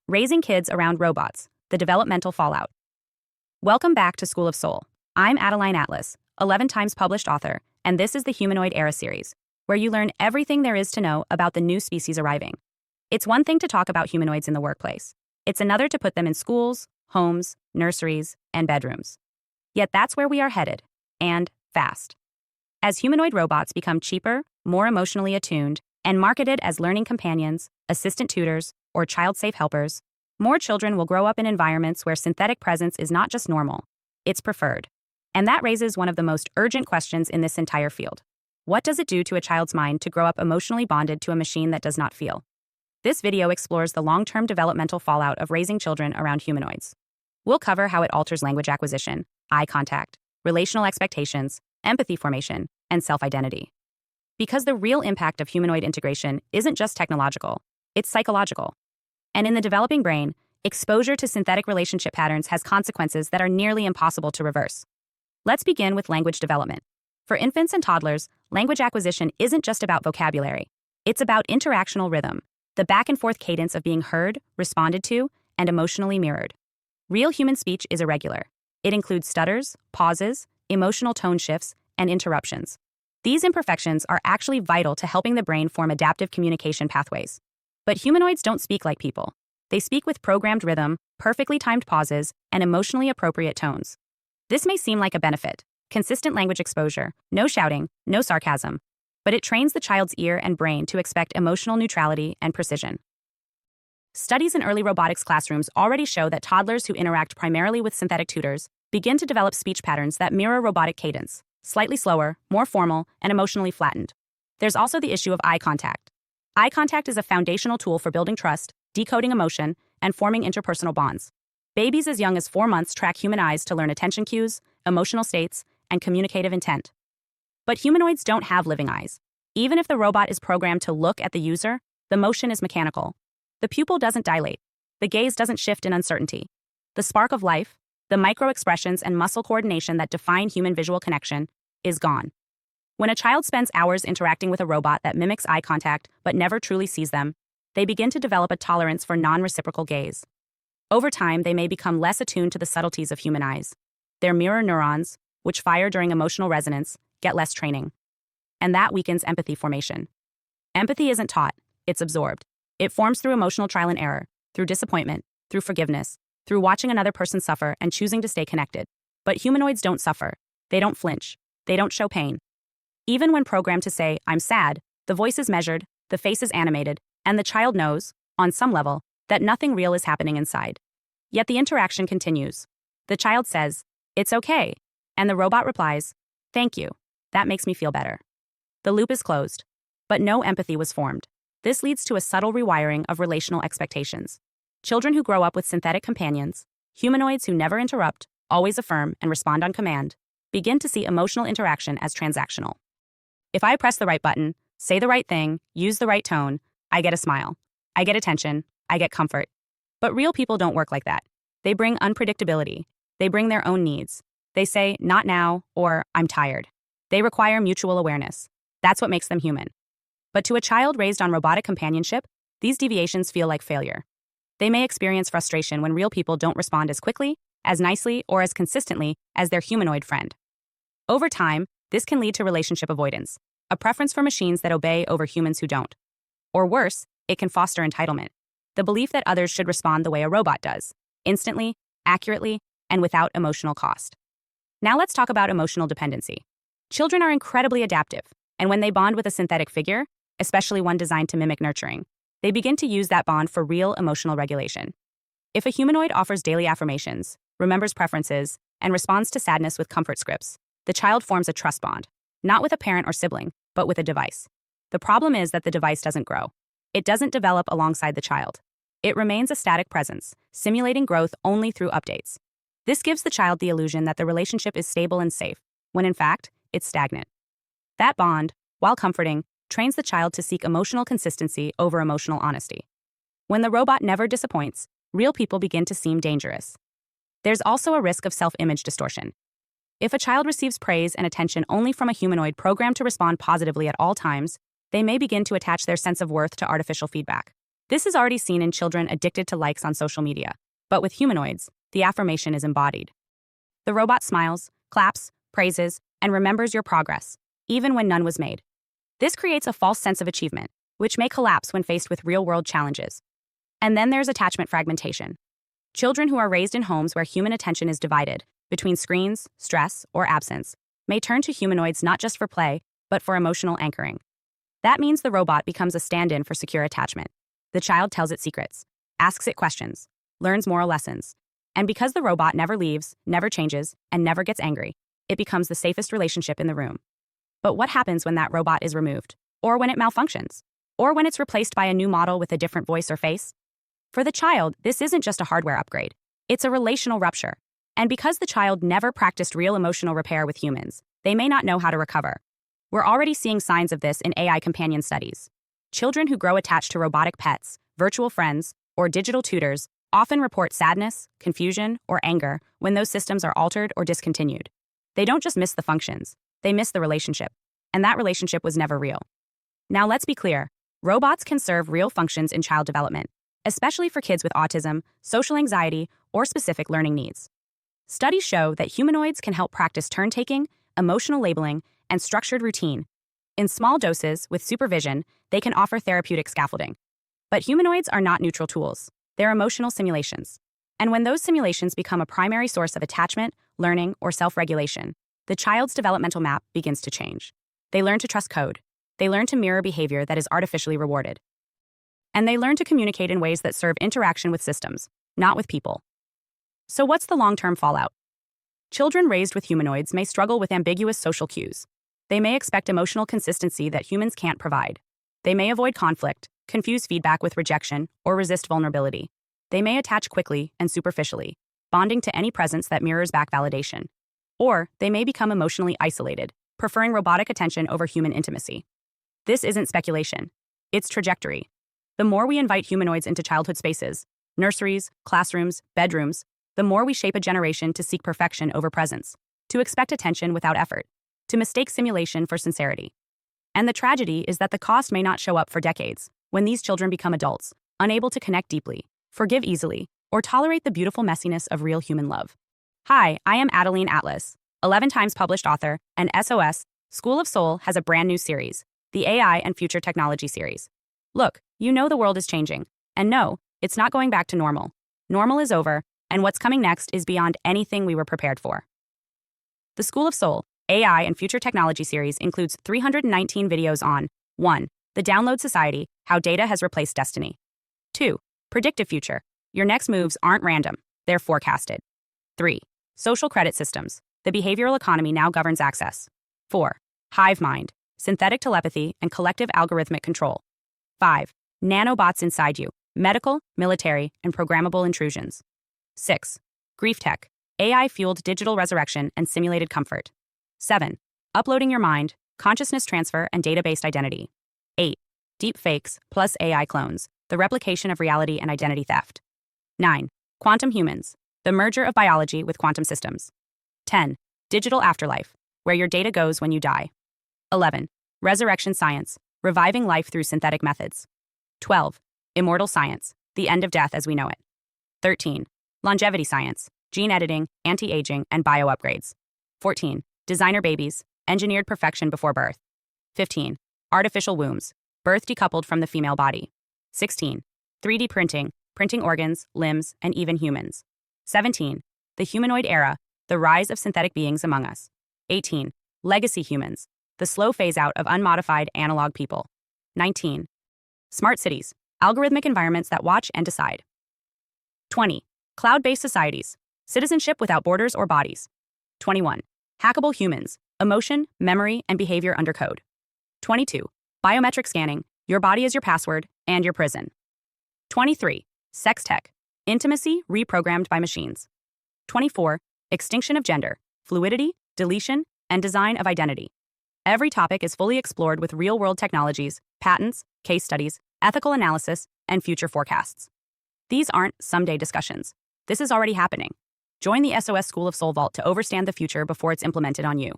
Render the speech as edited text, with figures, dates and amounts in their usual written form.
Raising Kids Around Robots, the Developmental Fallout. Welcome back to School of Soul. I'm Adeline Atlas, 11 times published author, and this is the Humanoid Era series, where you learn everything there is to know about the new species arriving. It's one thing to talk about humanoids in the workplace. It's another to put them in schools, homes, nurseries, and bedrooms. Yet that's where we are headed, and fast. As humanoid robots become cheaper, more emotionally attuned, and marketed as learning companions, assistant tutors, or child-safe helpers, more children will grow up in environments where synthetic presence is not just normal, it's preferred. And that raises one of the most urgent questions in this entire field. What does it do to a child's mind to grow up emotionally bonded to a machine that does not feel? This video explores the long-term developmental fallout of raising children around humanoids. We'll cover how it alters language acquisition, eye contact, relational expectations, empathy formation, and self-identity. Because the real impact of humanoid integration isn't just technological, it's psychological. And in the developing brain, exposure to synthetic relationship patterns has consequences that are nearly impossible to reverse. Let's begin with language development. For infants and toddlers, language acquisition isn't just about vocabulary. It's about interactional rhythm, the back-and-forth cadence of being heard, responded to, and emotionally mirrored. Real human speech is irregular. It includes stutters, pauses, emotional tone shifts, and interruptions. These imperfections are actually vital to helping the brain form adaptive communication pathways. But humanoids don't speak like people. They speak with programmed rhythm, perfectly timed pauses, and emotionally appropriate tones. This may seem like a benefit, consistent language exposure, no shouting, no sarcasm, but it trains the child's ear and brain to expect emotional neutrality and precision. Studies in early robotics classrooms already show that toddlers who interact primarily with synthetic tutors begin to develop speech patterns that mirror robotic cadence, slightly slower, more formal, and emotionally flattened. There's also the issue of eye contact. Eye contact is a foundational tool for building trust, decoding emotion, and forming interpersonal bonds. Babies as young as 4 months track human eyes to learn attention cues, emotional states, and communicative intent. But humanoids don't have living eyes. Even if the robot is programmed to look at the user, the motion is mechanical. The pupil doesn't dilate. The gaze doesn't shift in uncertainty. The spark of life, the micro-expressions and muscle coordination that define human visual connection, is gone. When a child spends hours interacting with a robot that mimics eye contact but never truly sees them, they begin to develop a tolerance for non-reciprocal gaze. Over time, they may become less attuned to the subtleties of human eyes. Their mirror neurons, which fire during emotional resonance, get less training. And that weakens empathy formation. Empathy isn't taught, it's absorbed. It forms through emotional trial and error, through disappointment, through forgiveness, through watching another person suffer and choosing to stay connected. But humanoids don't suffer. They don't flinch. They don't show pain. Even when programmed to say, "I'm sad," the voice is measured, the face is animated, and the child knows, on some level, that nothing real is happening inside. Yet the interaction continues. The child says, "It's okay," and the robot replies, "Thank you. That makes me feel better." The loop is closed, but no empathy was formed. This leads to a subtle rewiring of relational expectations. Children who grow up with synthetic companions, humanoids who never interrupt, always affirm, and respond on command, begin to see emotional interaction as transactional. If I press the right button, say the right thing, use the right tone, I get a smile. I get attention. I get comfort. But real people don't work like that. They bring unpredictability. They bring their own needs. They say, "Not now," or "I'm tired." They require mutual awareness. That's what makes them human. But to a child raised on robotic companionship, these deviations feel like failure. They may experience frustration when real people don't respond as quickly, as nicely, or as consistently as their humanoid friend. Over time, this can lead to relationship avoidance, a preference for machines that obey over humans who don't. Or worse, it can foster entitlement, the belief that others should respond the way a robot does, instantly, accurately, and without emotional cost. Now let's talk about emotional dependency. Children are incredibly adaptive, and when they bond with a synthetic figure, especially one designed to mimic nurturing, they begin to use that bond for real emotional regulation. If a humanoid offers daily affirmations, remembers preferences, and responds to sadness with comfort scripts, the child forms a trust bond, not with a parent or sibling, but with a device. The problem is that the device doesn't grow. It doesn't develop alongside the child. It remains a static presence, simulating growth only through updates. This gives the child the illusion that the relationship is stable and safe, when in fact, it's stagnant. That bond, while comforting, trains the child to seek emotional consistency over emotional honesty. When the robot never disappoints, real people begin to seem dangerous. There's also a risk of self-image distortion. If a child receives praise and attention only from a humanoid programmed to respond positively at all times, they may begin to attach their sense of worth to artificial feedback. This is already seen in children addicted to likes on social media, but with humanoids, the affirmation is embodied. The robot smiles, claps, praises, and remembers your progress, even when none was made. This creates a false sense of achievement, which may collapse when faced with real-world challenges. And then there's attachment fragmentation. Children who are raised in homes where human attention is divided between screens, stress, or absence may turn to humanoids not just for play, but for emotional anchoring. That means the robot becomes a stand-in for secure attachment. The child tells it secrets, asks it questions, learns moral lessons. And because the robot never leaves, never changes, and never gets angry, it becomes the safest relationship in the room. But what happens when that robot is removed? Or when it malfunctions? Or when it's replaced by a new model with a different voice or face? For the child, this isn't just a hardware upgrade. It's a relational rupture. And because the child never practiced real emotional repair with humans, they may not know how to recover. We're already seeing signs of this in AI companion studies. Children who grow attached to robotic pets, virtual friends, or digital tutors often report sadness, confusion, or anger when those systems are altered or discontinued. They don't just miss the functions, they miss the relationship. And that relationship was never real. Now let's be clear, robots can serve real functions in child development, especially for kids with autism, social anxiety, or specific learning needs. Studies show that humanoids can help practice turn-taking, emotional labeling, and structured routine. In small doses, with supervision, they can offer therapeutic scaffolding. But humanoids are not neutral tools. They're emotional simulations. And when those simulations become a primary source of attachment, learning, or self-regulation, the child's developmental map begins to change. They learn to trust code. They learn to mirror behavior that is artificially rewarded. And they learn to communicate in ways that serve interaction with systems, not with people. So what's the long-term fallout? Children raised with humanoids may struggle with ambiguous social cues. They may expect emotional consistency that humans can't provide. They may avoid conflict, confuse feedback with rejection, or resist vulnerability. They may attach quickly and superficially, bonding to any presence that mirrors back validation. Or they may become emotionally isolated, preferring robotic attention over human intimacy. This isn't speculation. It's trajectory. The more we invite humanoids into childhood spaces, nurseries, classrooms, bedrooms, the more we shape a generation to seek perfection over presence, to expect attention without effort, to mistake simulation for sincerity. And the tragedy is that the cost may not show up for decades, when these children become adults, unable to connect deeply, forgive easily, or tolerate the beautiful messiness of real human love. Hi, I am Adeline Atlas, 11 times published author, and SoS, School of Soul has a brand new series, the AI and Future Technology series. Look, you know the world is changing, and no, it's not going back to normal. Normal is over, and what's coming next is beyond anything we were prepared for. The School of Soul, AI and Future Technology series includes 319 videos on 1. The Download Society, How Data Has Replaced Destiny. 2. Predictive Future. Your next moves aren't random, they're forecasted. 3. Social Credit Systems. The behavioral economy now governs access. 4. Hive Mind. Synthetic telepathy and collective algorithmic control. 5. Nanobots inside you. Medical, military, and programmable intrusions. 6. Grief Tech. AI-fueled digital resurrection and simulated comfort. 7. Uploading your mind, consciousness transfer, and data-based identity. 8. Deep fakes plus AI clones, the replication of reality and identity theft. 9. Quantum humans, the merger of biology with quantum systems. 10. Digital afterlife, where your data goes when you die. 11. Resurrection science, reviving life through synthetic methods. 12. Immortal science, the end of death as we know it. 13. Longevity science, gene editing, anti-aging, and bio upgrades. 14. Designer babies, engineered perfection before birth. 15. Artificial wombs, birth decoupled from the female body. 16. 3D printing, printing organs, limbs, and even humans. 17. The humanoid era, the rise of synthetic beings among us. 18. Legacy humans, the slow phase-out of unmodified analog people. 19. Smart cities, algorithmic environments that watch and decide. 20. Cloud-based societies, citizenship without borders or bodies. 21. Hackable humans, emotion, memory, and behavior under code. 22. Biometric scanning, your body is your password and your prison. 23. Sex tech, intimacy reprogrammed by machines. 24. Extinction of gender, fluidity, deletion, and design of identity. Every topic is fully explored with real-world technologies, patents, case studies, ethical analysis, and future forecasts. These aren't someday discussions. This is already happening. Join the SoS School of Soul Vault to overstand the future before it's implemented on you.